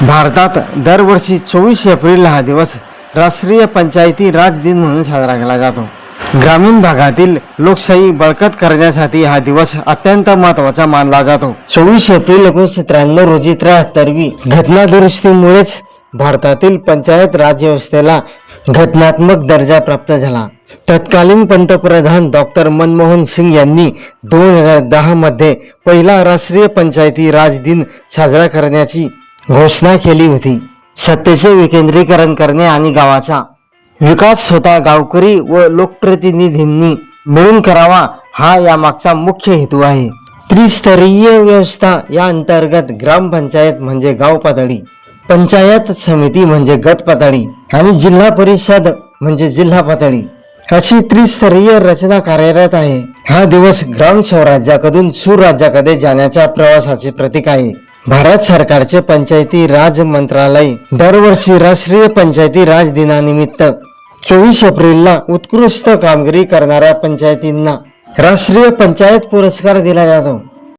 भारतात दरवर्षी 24 एप्रिल हा दिवस राष्ट्रीय पंचायती राज दिन म्हणून साजरा केला जातो. ग्रामीण भागातील लोकशाही बळकट करण्यासाठी हा दिवस अत्यंत महत्त्वाचा मानला जातो. 24 एप्रिल 1993 रोजी 73वी घटना दुरुस्तीमुळेच भारतातील पंचायत राज व्यवस्थेला घटनात्मक दर्जा प्राप्त झाला. तत्कालीन पंतप्रधान डॉक्टर मनमोहन सिंग यांनी 2010 मध्ये पहिला राष्ट्रीय पंचायती राज दिन साजरा करण्याची घोषणा केली होती. सत्तेचे विकेंद्रीकरण करणे आणि गावाचा विकास स्वतः गावकरी व लोकप्रतिनिधींनी मिळून करावा हा यामागचा मुख्य हेतू आहे. त्रिस्तरीय व्यवस्था या अंतर्गत ग्रामपंचायत म्हणजे गाव पातळी, पंचायत समिती म्हणजे गट पातळी आणि जिल्हा परिषद म्हणजे जिल्हा पातळी अशी त्रिस्तरीय रचना कार्यरत आहे. हा दिवस ग्राम स्वराज्याकडून सुराज्याकडे जाण्याच्या प्रवासाचे प्रतीक आहे. भारत सरकारचे पंचायती राज मंत्रालय दरवर्षी राष्ट्रीय पंचायती राज दिनानिमित्त 24 एप्रिलला उत्कृष्ट कामगिरी करणाऱ्या पंचायतींना राष्ट्रीय पंचायत पुरस्कार दिला जातो.